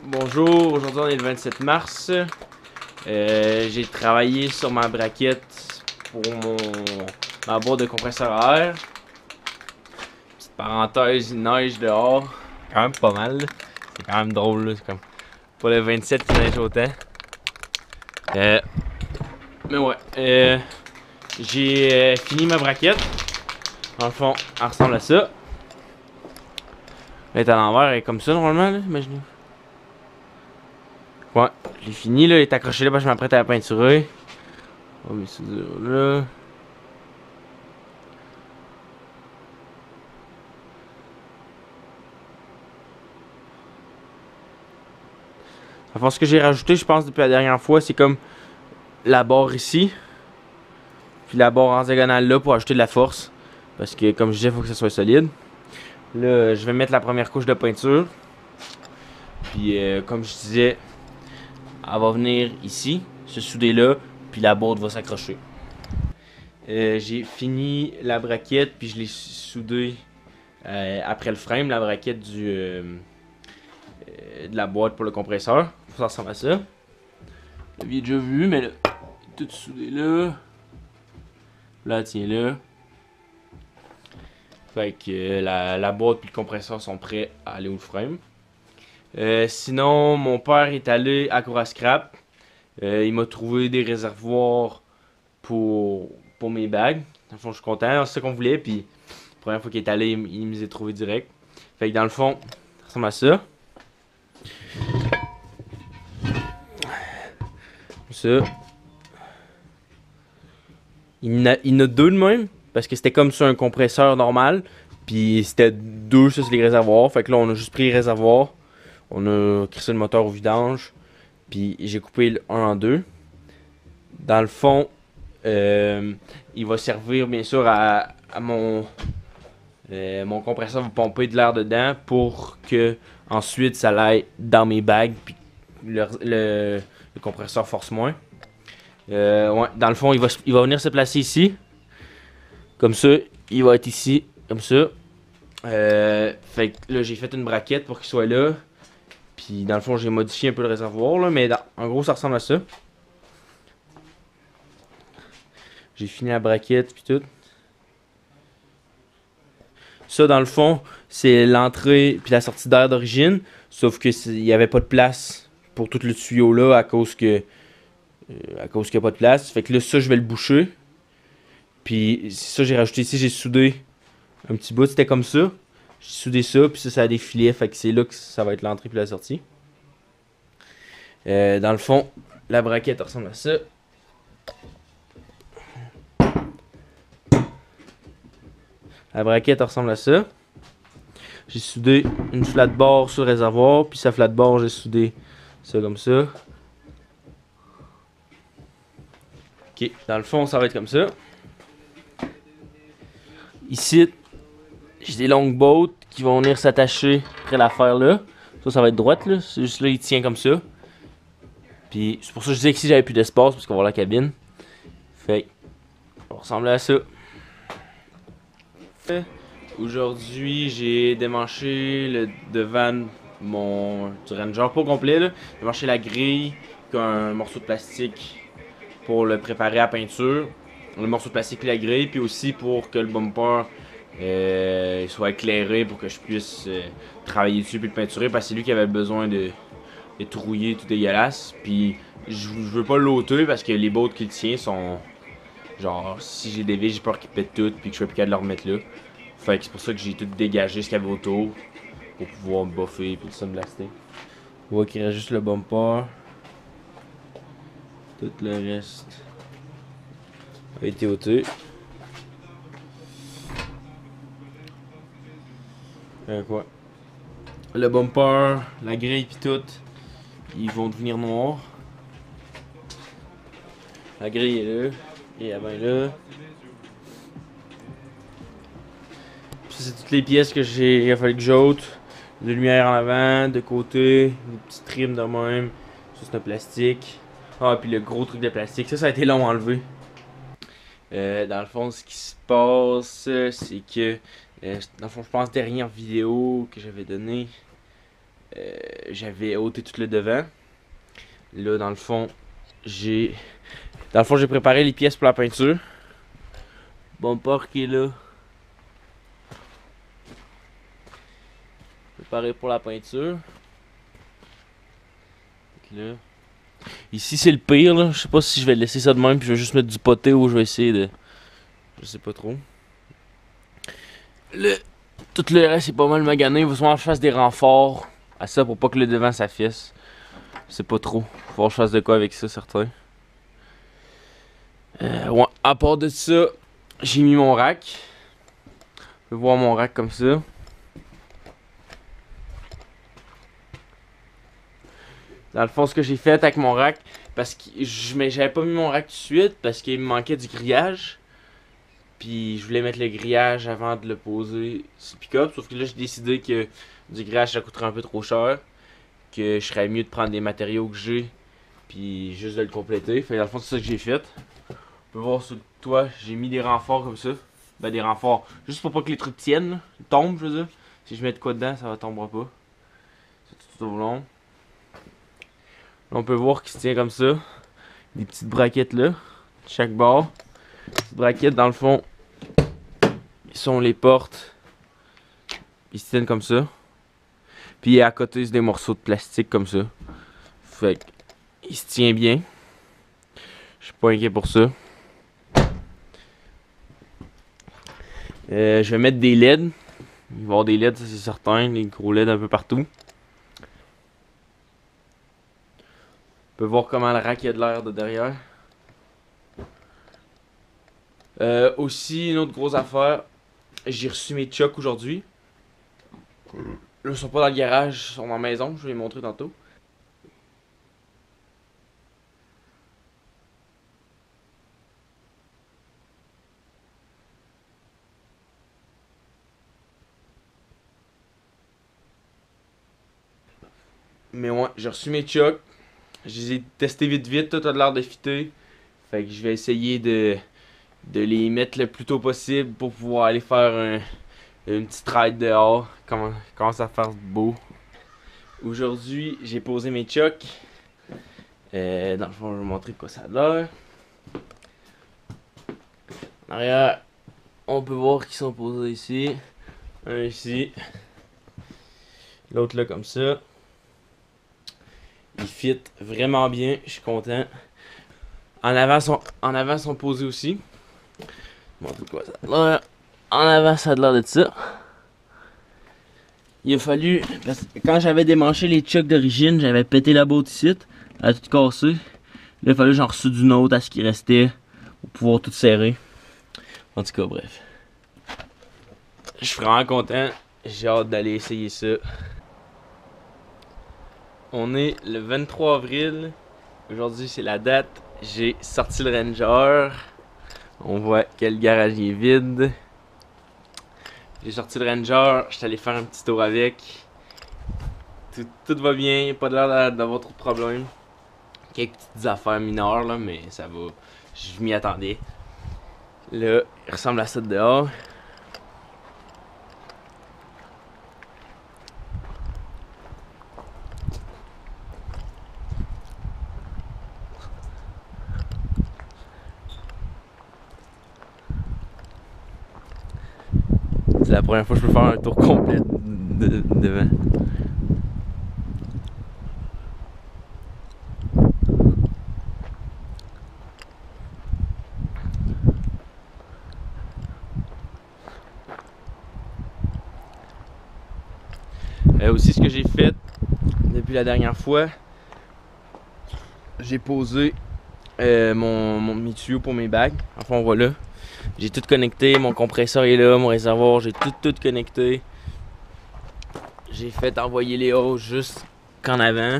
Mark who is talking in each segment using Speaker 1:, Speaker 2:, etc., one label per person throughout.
Speaker 1: Bonjour, aujourd'hui on est le 27 mars. J'ai travaillé sur ma braquette pour ma boîte de compresseur à air. Petite parenthèse, il neige dehors. Quand même pas mal. C'est quand même drôle, là. C'est comme pas le 27 qui neige autant. Mais ouais, j'ai fini ma braquette. Dans le fond, elle ressemble à ça. Elle est à l'envers, elle est comme ça normalement, là, imaginez. Ouais, j'ai fini là, il est accroché là parce que je m'apprête à la peinturer. On va mettre ça là. Enfin, ce que j'ai rajouté, je pense, depuis la dernière fois, c'est comme la barre ici. Puis la barre en diagonale là pour ajouter de la force. Parce que, comme je disais, il faut que ça soit solide. Là, je vais mettre la première couche de peinture. Puis, comme je disais, elle va venir ici, se souder là, puis la boîte va s'accrocher. J'ai fini la braquette, puis je l'ai soudée après le frame, la braquette de la boîte pour le compresseur. Ça ressemble à ça. Vous l'aviez déjà vu, mais là, tout soudé là. Là, tiens là. Fait que la boîte et le compresseur sont prêts à aller au frame. Sinon, mon père est allé à Cour à Scrap. Il m'a trouvé des réservoirs pour mes bagues. Dans le fond, je suis content, c'est ça qu'on voulait. Puis, la première fois qu'il est allé, il me les a trouvés direct. Fait que dans le fond, ça ressemble à ça. Ça. Il y en a deux de même. Parce que c'était comme sur un compresseur normal. Puis c'était deux sur les réservoirs. Fait que là, on a juste pris les réservoirs. On a crissé le moteur au vidange. Puis j'ai coupé le un en deux. Dans le fond, il va servir bien sûr à mon compresseur va pomper de l'air dedans pour que ensuite ça aille dans mes bagues. Puis le compresseur force moins. Ouais, dans le fond, il va venir se placer ici. Comme ça, il va être ici, comme ça. Fait que là, j'ai fait une braquette pour qu'il soit là. Puis dans le fond, j'ai modifié un peu le réservoir, là, mais en gros, ça ressemble à ça. J'ai fini la braquette, puis tout. Ça, dans le fond, c'est l'entrée puis la sortie d'air d'origine. Sauf que il n'y avait pas de place pour tout le tuyau là à cause qu'il n'y a pas de place. Fait que là, ça, je vais le boucher. Puis ça, j'ai rajouté ici, j'ai soudé un petit bout, c'était comme ça. J'ai soudé ça, puis ça a des filets, fait que c'est là que ça va être l'entrée puis la sortie. Dans le fond, la braquette ressemble à ça. La braquette ressemble à ça. J'ai soudé une flat bar sur le réservoir, puis sa flat bar, j'ai soudé ça comme ça. Ok, dans le fond, ça va être comme ça. Ici, j'ai des longues bottes qui vont venir s'attacher après l'affaire là. Ça va être droite là. C'est juste là, il tient comme ça. Puis c'est pour ça que je disais que si j'avais plus d'espace, parce qu'on va voir la cabine. Fait on ressemble à ça. Aujourd'hui, j'ai démanché le devant du Ranger pas au complet là. Démanché la grille avec un morceau de plastique pour le préparer à peinture. Le morceau de plastique et la grille, puis aussi pour que le bumper soit éclairé pour que je puisse travailler dessus puis le peinturer, parce que c'est lui qui avait besoin de tout rouillé, tout dégueulasse. Puis je veux pas l'ôter parce que les bottes qu'il tient sont genre, si j'ai des vis, j'ai peur qu'ils pètent tout puis que je sois plus capable de le remettre là. Fait que c'est pour ça que j'ai tout dégagé ce qu'il y avait autour pour pouvoir me buffer puis ça me blaster. On voit qu'il reste juste le bumper. Tout le reste a été ôté. Quoi? Le bumper, la grille pis tout, ils vont devenir noirs. La grille est là, et avant là. Puis ça, c'est toutes les pièces que il a fallu que j'ôte. De lumière en avant, de côté, des petites trims de même. Ça c'est un plastique. Ah, puis le gros truc de plastique, ça a été long à enlever. Dans le fond, ce qui se passe, c'est que dans le fond, je pense dernière vidéo que j'avais donnée, j'avais ôté tout le devant. Là, dans le fond, j'ai préparé les pièces pour la peinture. Bumper qui est là. Préparé pour la peinture. Là. Ici, c'est le pire, là. Je sais pas si je vais laisser ça de même, puis je vais juste mettre du poté ou je vais essayer de... Je sais pas trop. Tout le reste est pas mal magané. Il faut souvent que je fasse des renforts à ça pour pas que le devant s'affiisse. Je sais pas trop. Faut que je fasse de quoi avec ça, certain. Ouais, à part de ça, j'ai mis mon rack. On peut voir mon rack comme ça. Dans le fond, ce que j'ai fait avec mon rack, parce que j'avais pas mis mon rack tout de suite parce qu'il me manquait du grillage. Puis je voulais mettre le grillage avant de le poser sur le pick-up. Sauf que là, j'ai décidé que du grillage, ça coûterait un peu trop cher. Que je serais mieux de prendre des matériaux que j'ai, puis juste de le compléter. Fait que dans le fond, c'est ça que j'ai fait. On peut voir sur le toit, j'ai mis des renforts comme ça. Ben, des renforts, juste pour pas que les trucs tiennent, là. Ils tombent, je veux dire. Si je mets de quoi dedans, ça ne tombera pas. C'est tout au long. Là, on peut voir qu'il se tient comme ça. Des petites braquettes là, chaque bord. Petites braquettes, dans le fond, ils sont les portes. Ils se tiennent comme ça. Puis à côté, c'est des morceaux de plastique comme ça. Fait que, il se tient bien. Je suis pas inquiet pour ça. Je vais mettre des LED. Il va y avoir des LED, ça c'est certain. Des gros LED un peu partout. On peut voir comment le rack a de l'air de derrière. Aussi, une autre grosse affaire. J'ai reçu mes chocs aujourd'hui. Là, ils sont pas dans le garage, ils sont dans la maison. Je vais les montrer tantôt. Mais ouais, j'ai reçu mes chocs. Je les ai testés vite vite, tout a l'air de fitter. Fait que je vais essayer de les mettre le plus tôt possible pour pouvoir aller faire une petite ride dehors. Commence à faire beau. Aujourd'hui, j'ai posé mes chocs. Dans le fond, je vais vous montrer de quoi ça a l'air. En arrière, on peut voir qu'ils sont posés ici. Un ici. L'autre là comme ça. Ils fit vraiment bien, je suis content. En avant sont posés aussi. Je vais vous montrer de quoi ça a l'air. En avant, ça a l'air de ça. Il a fallu, parce que quand j'avais démanché les chocs d'origine, j'avais pété la boîte ici, elle a tout cassé. Là, il a fallu que j'en reçois d'une autre à ce qui restait pour pouvoir tout serrer. En tout cas, bref. Je suis vraiment content. J'ai hâte d'aller essayer ça. On est le 23 avril. Aujourd'hui, c'est la date. J'ai sorti le Ranger. On voit que le garage est vide. J'ai sorti le Ranger, je suis allé faire un petit tour avec. Tout va bien, il n'y a pas l'air d'avoir trop de problèmes. Quelques petites affaires mineures, là, mais ça va. Je m'y attendais. Là, il ressemble à ça de dehors. C'est la première fois que je peux faire un tour complet devant. Aussi, ce que j'ai fait depuis la dernière fois, j'ai posé mes tuyaux pour mes bagues. Enfin, voilà. J'ai tout connecté, mon compresseur est là, mon réservoir, j'ai tout connecté. J'ai fait envoyer les hausses jusqu'en avant.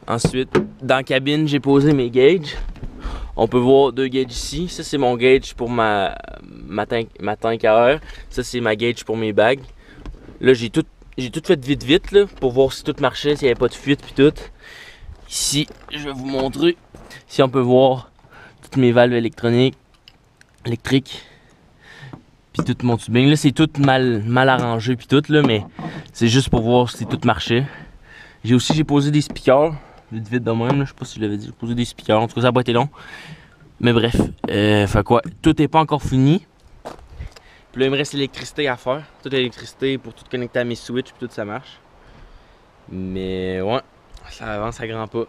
Speaker 1: Ensuite, dans la cabine, j'ai posé mes gauges. On peut voir deux gauges ici. Ça, c'est mon gauge pour ma tank à air. Ça, c'est ma gauge pour mes bagues. Là, j'ai tout fait vite là, pour voir si tout marchait, s'il n'y avait pas de fuite puis tout. Ici, je vais vous montrer. Si on peut voir toutes mes valves électriques. puis tout mon tubing. Là, c'est tout mal arrangé, puis tout, là, mais c'est juste pour voir si tout marchait. J'ai posé des speakers, vite de même, là, je sais pas si je l'avais dit, j'ai posé des speakers, en tout cas, ça n'a pas été long. Mais bref, fait quoi, tout n'est pas encore fini. Puis là, il me reste l'électricité à faire, toute l'électricité pour tout connecter à mes switches, puis tout ça marche. Mais ouais, ça avance à grands pas.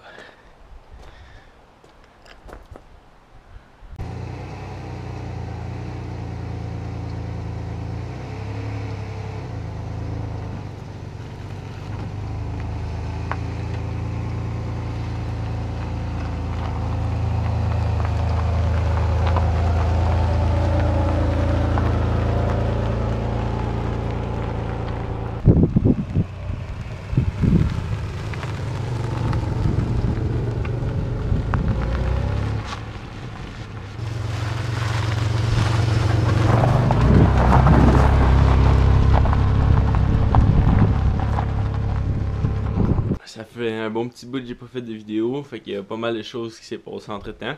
Speaker 1: Ça fait un bon petit bout que j'ai pas fait de vidéo, fait qu'il y a pas mal de choses qui s'est passé entre temps.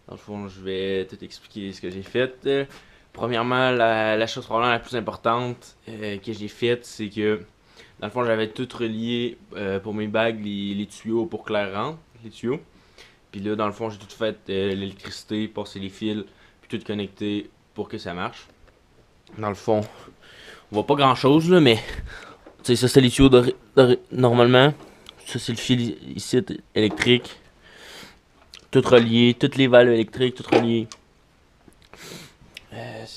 Speaker 1: Dans le fond, je vais tout expliquer ce que j'ai fait. Premièrement, la chose probablement la plus importante que j'ai faite, c'est que dans le fond, j'avais tout relié pour mes bagues, les tuyaux pour que l'air rentre, les tuyaux. Puis là, dans le fond, j'ai tout fait l'électricité, passer les fils, puis tout connecté pour que ça marche. Dans le fond, on voit pas grand chose là, mais tu sais, ça c'est les tuyaux normalement. Ça c'est le fil ici électrique. Tout relié, toutes les valves électriques, tout relié.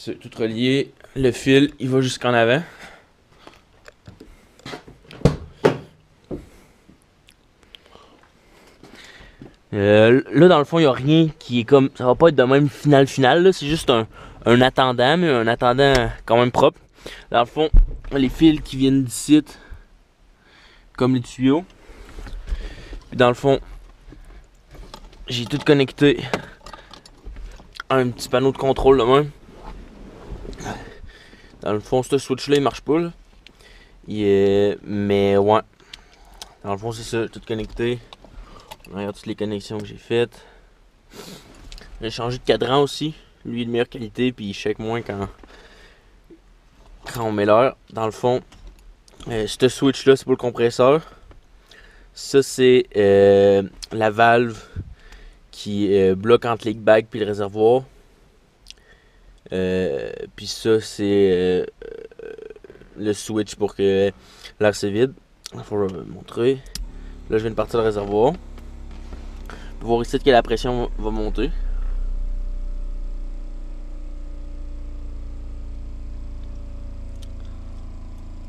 Speaker 1: Tout relié. Le fil, il va jusqu'en avant. Là dans le fond, il n'y a rien qui est comme. Ça va pas être de même final. C'est juste un attendant, mais un attendant quand même propre. Dans le fond, les fils qui viennent d'ici, comme les tuyaux. Puis dans le fond, j'ai tout connecté à un petit panneau de contrôle de même. Dans le fond, ce switch là il marche pas là. Mais ouais. Dans le fond, c'est ça, tout connecté. Regarde toutes les connexions que j'ai faites. J'ai changé de cadran aussi. Lui est de meilleure qualité, puis il shake moins quand on met l'air. Dans le fond, ce switch là c'est pour le compresseur. Ça c'est la valve qui bloque entre les bagues puis le réservoir. Puis ça c'est le switch pour que l'air se vide. Il faut le montrer. Là je viens de partir le réservoir. Pour voir ici que la pression va monter.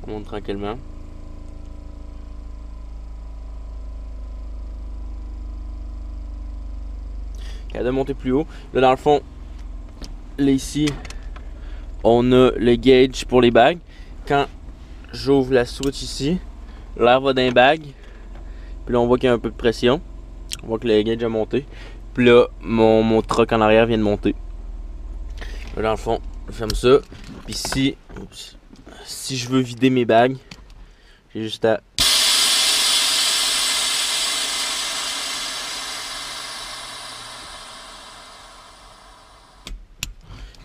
Speaker 1: On monte tranquillement. Elle doit monter plus haut. Là dans le fond, là ici, on a le gauge pour les bagues. Quand j'ouvre la switch ici, l'air va dans les bagues. Puis là on voit qu'il y a un peu de pression. On voit que le gauge a monté. Puis là, mon truck en arrière vient de monter. Là dans le fond, je ferme ça. Puis si je veux vider mes bagues, j'ai juste à...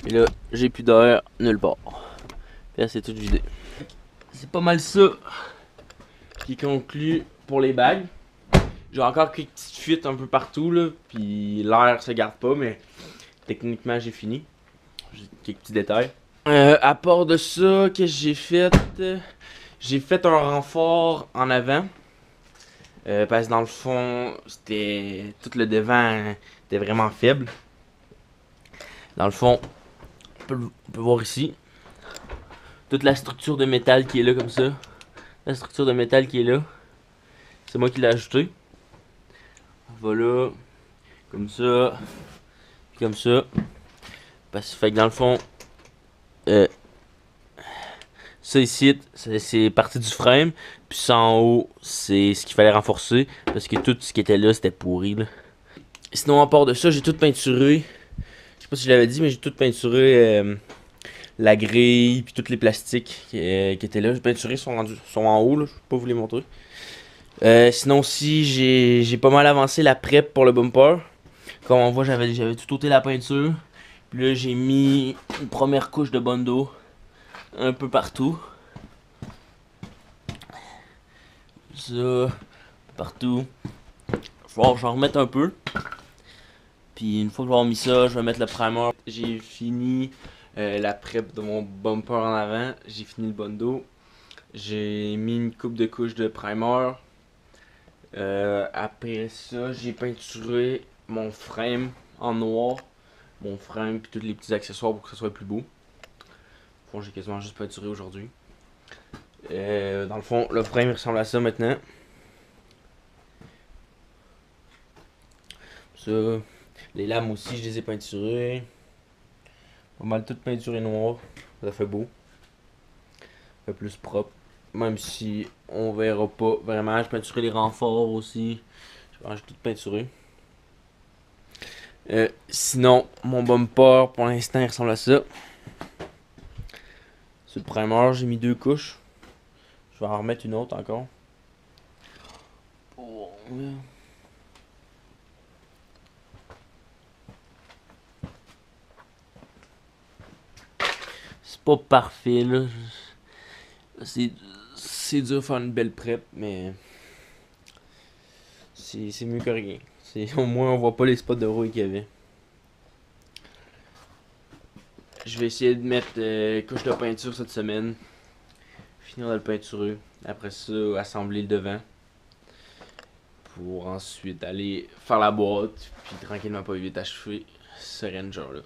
Speaker 1: Et là, j'ai plus d'air nulle part. Puis là, c'est tout vidé. C'est pas mal ça qui conclut pour les bagues. J'ai encore quelques petites fuites un peu partout, là. Puis l'air se garde pas, mais techniquement, j'ai fini. J'ai quelques petits détails. À part de ça, qu'est-ce que j'ai fait? J'ai fait un renfort en avant. Parce que dans le fond, c'était tout le devant était vraiment faible. Dans le fond, on peut voir ici toute la structure de métal qui est là comme ça. La structure de métal qui est là, c'est moi qui l'ai ajouté. Voilà, comme ça, puis comme ça. Parce que fait que dans le fond, ça ici, c'est parti du frame. Puis ça en haut, c'est ce qu'il fallait renforcer. Parce que tout ce qui était là, c'était pourri là. Sinon, à part de ça, j'ai tout peinturé. Je sais pas si je l'avais dit, mais j'ai tout peinturé la grille, puis tous les plastiques qui étaient là. J'ai peinturé, sont en haut, là. Je peux pas vous les montrer. Sinon, aussi, j'ai pas mal avancé la prep pour le bumper. Comme on voit, j'avais tout ôté la peinture. Puis là, j'ai mis une première couche de Bondo un peu partout. Ça, partout. Il va falloir que j'en remette un peu. Puis une fois que je vais avoir mis ça, je vais mettre le primer. J'ai fini la prep de mon bumper en avant. J'ai fini le Bondo. J'ai mis une coupe de couches de primer. Après ça, j'ai peinturé mon frame en noir. Mon frame puis tous les petits accessoires pour que ça soit plus beau. Bon, j'ai quasiment juste peinturé aujourd'hui. Dans le fond, le frame il ressemble à ça maintenant. Ça, les lames aussi, je les ai peinturées. Pas mal tout peinturé noir. Ça fait beau. Ça fait plus propre. Même si on verra pas vraiment. J'ai peinturé les renforts aussi. J'ai tout peinturé. Sinon, mon bumper pour l'instant il ressemble à ça. Sur le primer, j'ai mis 2 couches. Je vais en remettre une autre encore. Oh, yeah. C'est pas parfait là. C'est dur de faire une belle prep, mais c'est mieux que rien. Au moins on voit pas les spots de rouille qu'il y avait. Je vais essayer de mettre couche de peinture cette semaine. Finir de le peinturer. Après ça, assembler le devant. Pour ensuite aller faire la boîte. Puis tranquillement pas vite achever ce Ranger là.